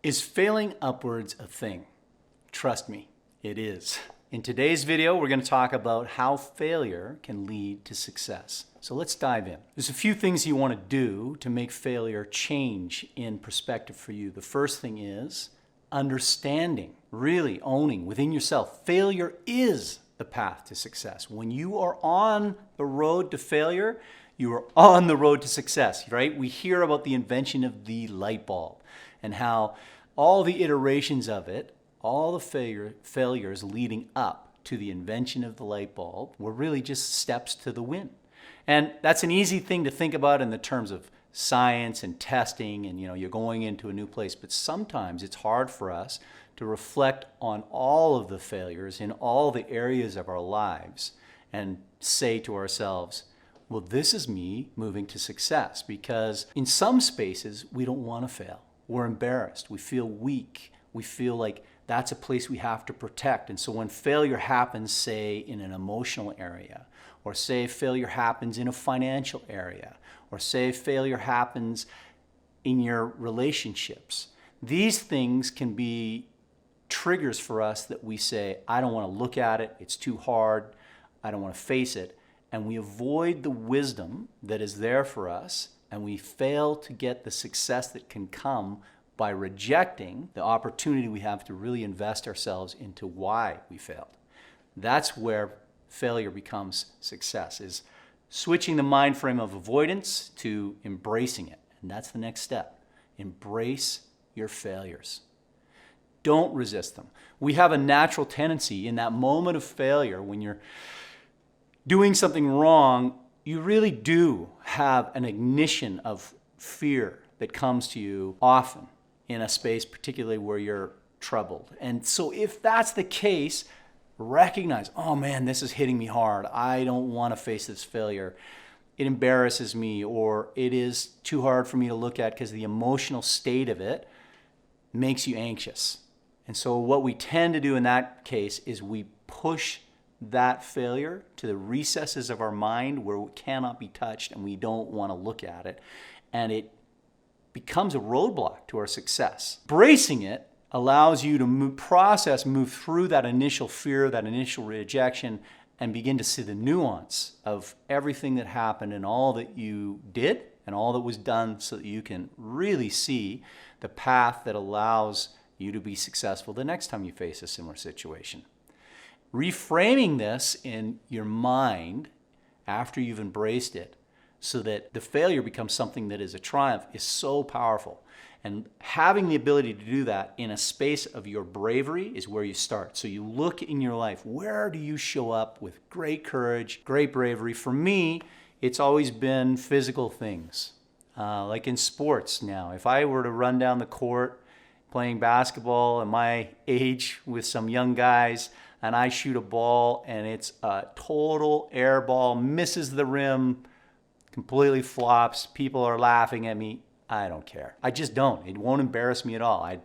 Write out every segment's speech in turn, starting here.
Is failing upwards a thing? Trust me, it is. In today's video, we're going to talk about how failure can lead to success. So let's dive in. There's a few things you want to do to make failure change in perspective for you. The first thing is understanding, really owning within yourself. Failure is the path to success. When you are on the road to failure, you are on the road to success, right? We hear about the invention of the light bulb and how all the iterations of it, all the failures leading up to the invention of the light bulb were really just steps to the win. And that's an easy thing to think about in the terms of science and testing and you're going into a new place. But sometimes it's hard for us to reflect on all of the failures in all the areas of our lives and say to ourselves, well, this is me moving to success, because in some spaces we don't want to fail. We're embarrassed. We feel weak. We feel like that's a place we have to protect. And so when failure happens, say in an emotional area, or say failure happens in a financial area, or say failure happens in your relationships, these things can be triggers for us that we say, I don't want to look at it. It's too hard. I don't want to face it. And we avoid the wisdom that is there for us, and we fail to get the success that can come by rejecting the opportunity we have to really invest ourselves into why we failed. That's where failure becomes success, is switching the mind frame of avoidance to embracing it. And that's the next step. Embrace your failures. Don't resist them. We have a natural tendency in that moment of failure when you're doing something wrong, you really do have an ignition of fear that comes to you often in a space, particularly where you're troubled. And so if that's the case, recognize, oh man, this is hitting me hard. I don't want to face this failure. It embarrasses me, or it is too hard for me to look at because the emotional state of it makes you anxious. And so what we tend to do in that case is we push that failure to the recesses of our mind where it cannot be touched and we don't want to look at it. And it becomes a roadblock to our success. Bracing it allows you to move through that initial fear, that initial rejection, and begin to see the nuance of everything that happened and all that you did and all that was done, so that you can really see the path that allows you to be successful the next time you face a similar situation. Reframing this in your mind after you've embraced it so that the failure becomes something that is a triumph is so powerful. And having the ability to do that in a space of your bravery is where you start. So you look in your life, where do you show up with great courage, great bravery? For me, it's always been physical things. Like in sports now, if I were to run down the court playing basketball at my age with some young guys, and I shoot a ball and it's a total air ball, misses the rim, completely flops, people are laughing at me, I don't care. I just don't. It won't embarrass me at all. I'd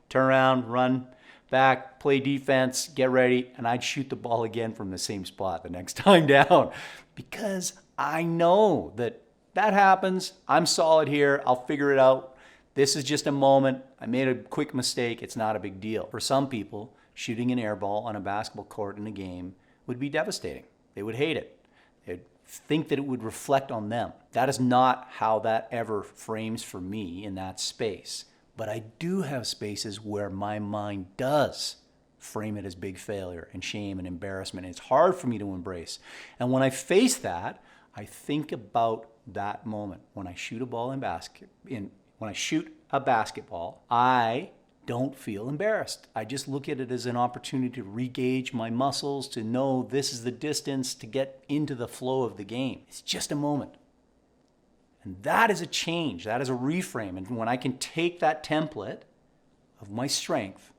turn around, run back, play defense, get ready, and I'd shoot the ball again from the same spot the next time down, because I know that happens. I'm solid here. I'll figure it out. This is just a moment. I made a quick mistake. It's not a big deal. For some people, shooting an air ball on a basketball court in a game would be devastating. They would hate it. They'd think that it would reflect on them. That is not how that ever frames for me in that space. But I do have spaces where my mind does frame it as big failure and shame and embarrassment. It's hard for me to embrace. And when I face that, I think about that moment. When I shoot a basketball, I don't feel embarrassed. I just look at it as an opportunity to re-gauge my muscles, to know this is the distance to get into the flow of the game. It's just a moment. And that is a change. That is a reframe. And when I can take that template of my strength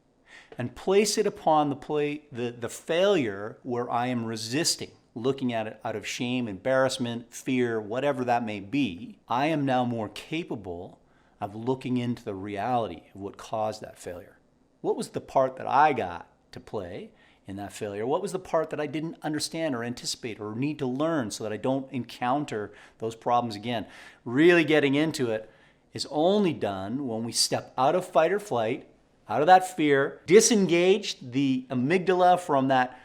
and place it upon the failure where I am resisting, looking at it out of shame, embarrassment, fear, whatever that may be, I am now more capable of looking into the reality of what caused that failure. What was the part that I got to play in that failure? What was the part that I didn't understand or anticipate or need to learn so that I don't encounter those problems again? Really getting into it is only done when we step out of fight or flight, out of that fear, disengage the amygdala from that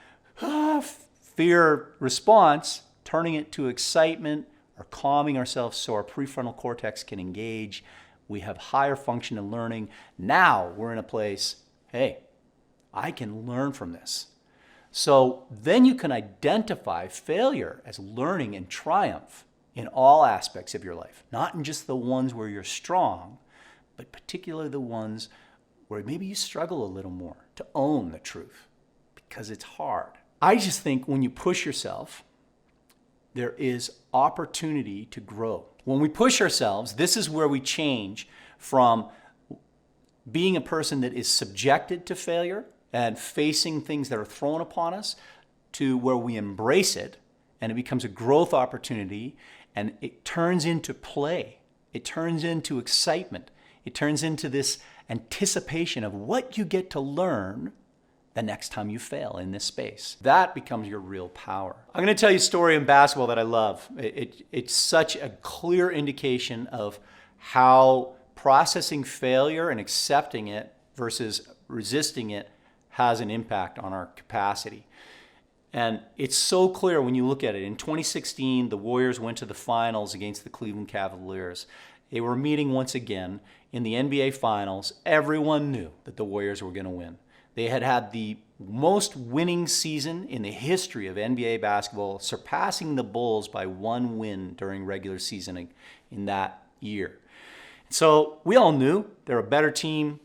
fear response, turning it to excitement or calming ourselves so our prefrontal cortex can engage. We have higher function in learning. Now we're in a place, hey, I can learn from this. So then you can identify failure as learning and triumph in all aspects of your life, not in just the ones where you're strong, but particularly the ones where maybe you struggle a little more to own the truth because it's hard. I just think when you push yourself, there is opportunity to grow. When we push ourselves, this is where we change from being a person that is subjected to failure and facing things that are thrown upon us to where we embrace it and it becomes a growth opportunity and it turns into play. It turns into excitement. It turns into this anticipation of what you get to learn the next time you fail in this space. That becomes your real power. I'm going to tell you a story in basketball that I love. It's such a clear indication of how processing failure and accepting it versus resisting it has an impact on our capacity. And it's so clear when you look at it. In 2016, the Warriors went to the finals against the Cleveland Cavaliers. They were meeting once again in the NBA Finals. Everyone knew that the Warriors were going to win. They had had the most winning season in the history of NBA basketball, surpassing the Bulls by one win during regular season in that year. So we all knew they're a better team.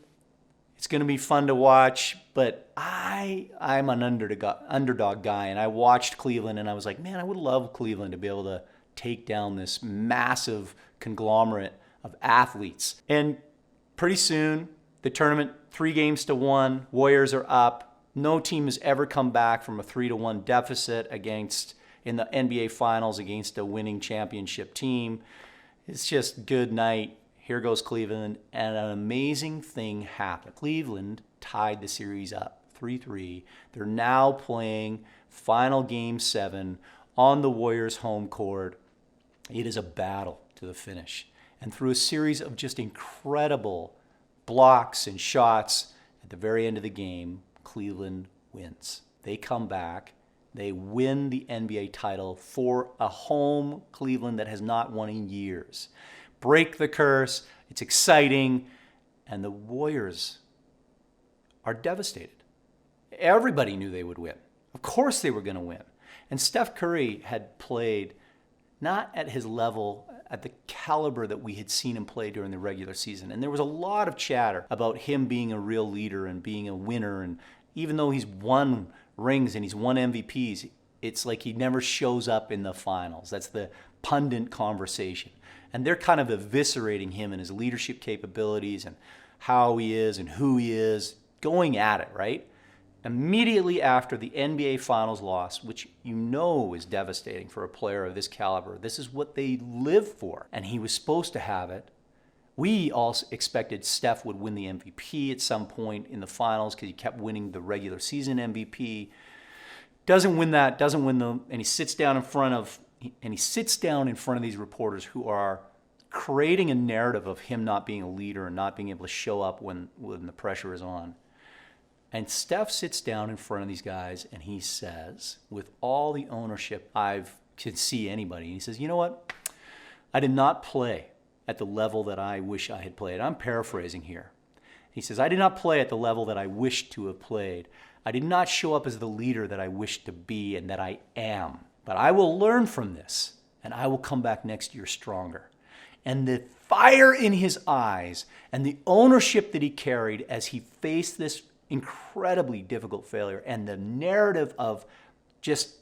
It's going to be fun to watch, but I'm an underdog guy, and I watched Cleveland, and I was like, man, I would love Cleveland to be able to take down this massive conglomerate of athletes. And pretty soon, the tournament, 3-1, Warriors are up. No team has ever come back from a 3-1 deficit in the NBA Finals against a winning championship team. It's just good night. Here goes Cleveland, and an amazing thing happened. Cleveland tied the series up 3-3. They're now playing final game 7 on the Warriors' home court. It is a battle to the finish. And through a series of just incredible blocks and shots, at the very end of the game, Cleveland wins. They come back. They win the NBA title for a home Cleveland that has not won in years. Break the curse. It's exciting. And the Warriors are devastated. Everybody knew they would win. Of course they were going to win. And Steph Curry had played not at his level, at the caliber that we had seen him play during the regular season. And there was a lot of chatter about him being a real leader and being a winner. And even though he's won rings and he's won MVPs, it's like he never shows up in the finals. That's the pundit conversation. And they're kind of eviscerating him and his leadership capabilities and how he is and who he is, going at it, right? Immediately after the NBA Finals loss, which you know is devastating for a player of this caliber, this is what they live for, and he was supposed to have it. We all expected Steph would win the MVP at some point in the finals because he kept winning the regular season MVP. Doesn't win that, and he sits down in front of these reporters who are creating a narrative of him not being a leader and not being able to show up when the pressure is on. And Steph sits down in front of these guys and he says, with all the ownership I can see anybody, he says, you know what? I did not play at the level that I wish I had played. I'm paraphrasing here. He says, I did not play at the level that I wished to have played. I did not show up as the leader that I wished to be and that I am. But I will learn from this and I will come back next year stronger. And the fire in his eyes and the ownership that he carried as he faced this incredibly difficult failure and the narrative of just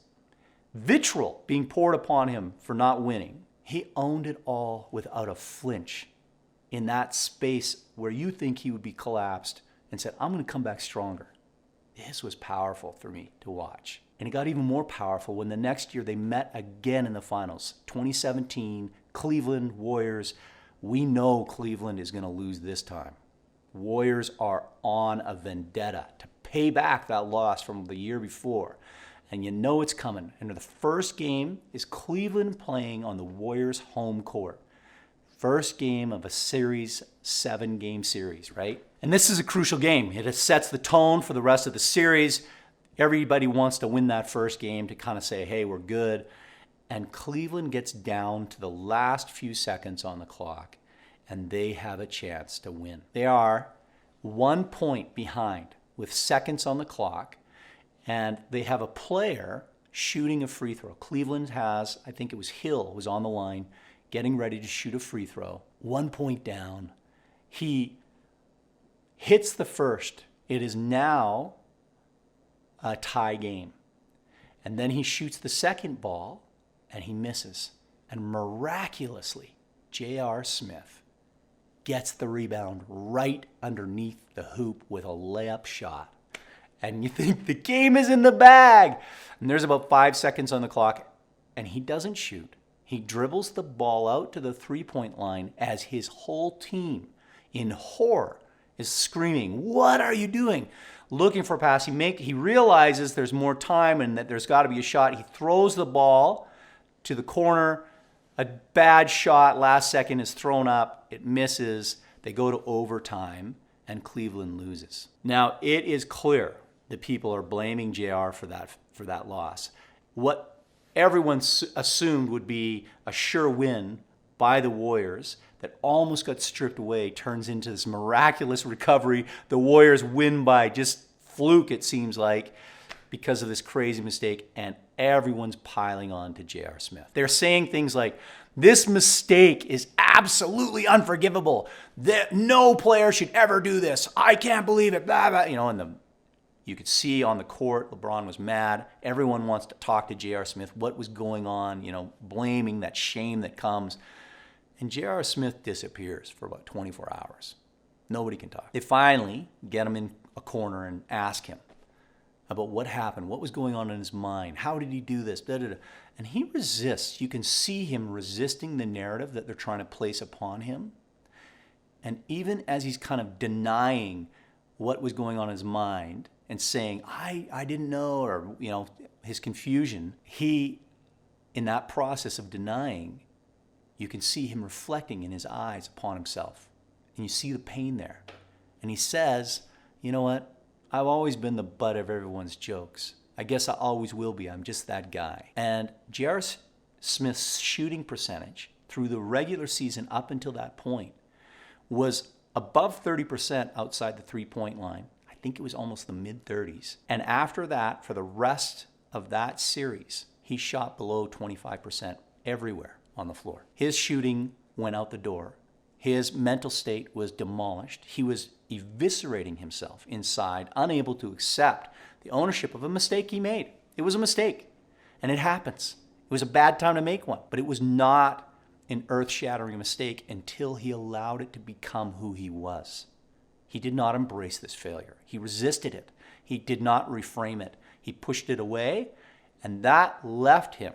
vitriol being poured upon him for not winning, he owned it all without a flinch in that space where you think he would be collapsed and said, I'm going to come back stronger. This was powerful for me to watch. And it got even more powerful when the next year they met again in the finals. 2017, Cleveland Warriors. We know Cleveland is going to lose this time. Warriors are on a vendetta to pay back that loss from the year before. And you know it's coming. And the first game is Cleveland playing on the Warriors' home court. First game of a series, 7-game series, right? And this is a crucial game. It sets the tone for the rest of the series. Everybody wants to win that first game to kind of say, hey, we're good. And Cleveland gets down to the last few seconds on the clock, and they have a chance to win. They are 1 point behind with seconds on the clock, and they have a player shooting a free throw. Cleveland has, I think it was Hill, was on the line, getting ready to shoot a free throw. 1 point down. He hits the first. It is now a tie game. And then he shoots the second ball, and he misses. And miraculously, J.R. Smith gets the rebound right underneath the hoop with a layup shot. And you think the game is in the bag. And there's about 5 seconds on the clock, and he doesn't shoot. He dribbles the ball out to the three-point line as his whole team, in horror, is screaming, "What are you doing?" Looking for a pass. He realizes there's more time and that there's got to be a shot. He throws the ball to the corner. A bad shot, last second, is thrown up. It misses. They go to overtime, and Cleveland loses. Now, it is clear that people are blaming JR for that loss. What everyone assumed would be a sure win by the Warriors that almost got stripped away turns into this miraculous recovery. The Warriors win by just fluke, it seems like, because of this crazy mistake, and everyone's piling on to J.R. Smith. They're saying things like, this mistake is absolutely unforgivable. No player should ever do this. I can't believe it. Blah, blah. And you could see on the court, LeBron was mad. Everyone wants to talk to J.R. Smith. What was going on? Blaming that shame that comes. And J.R. Smith disappears for about 24 hours. Nobody can talk. They finally get him in a corner and ask him about what happened, what was going on in his mind, how did he do this, blah, blah, blah. And he resists. You can see him resisting the narrative that they're trying to place upon him. And even as he's kind of denying what was going on in his mind and saying, I didn't know, or his confusion, he, in that process of denying, you can see him reflecting in his eyes upon himself. And you see the pain there. And he says, you know what? I've always been the butt of everyone's jokes. I guess I always will be. I'm just that guy. And J.R. Smith's shooting percentage through the regular season up until that point was above 30% outside the three-point line. I think it was almost the mid-30s. And after that, for the rest of that series, he shot below 25% everywhere on the floor. His shooting went out the door. His mental state was demolished. He was eviscerating himself inside, unable to accept the ownership of a mistake he made. It was a mistake, and it happens. It was a bad time to make one, but it was not an earth-shattering mistake until he allowed it to become who he was. He did not embrace this failure. He resisted it. He did not reframe it. He pushed it away, and that left him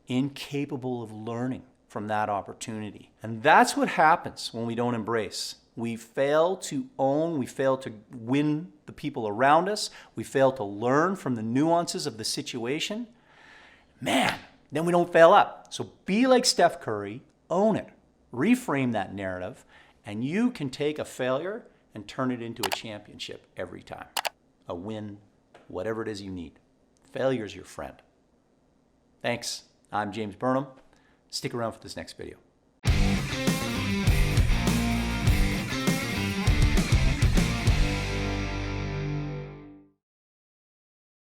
incapable of learning from that opportunity. And that's what happens when we don't embrace. We fail to own, we fail to win the people around us, we fail to learn from the nuances of the situation. Man, then we don't fail up. So be like Steph Curry, own it, reframe that narrative, and you can take a failure and turn it into a championship every time. A win, whatever it is you need. Failure's your friend. Thanks. I'm James Burnham. Stick around for this next video.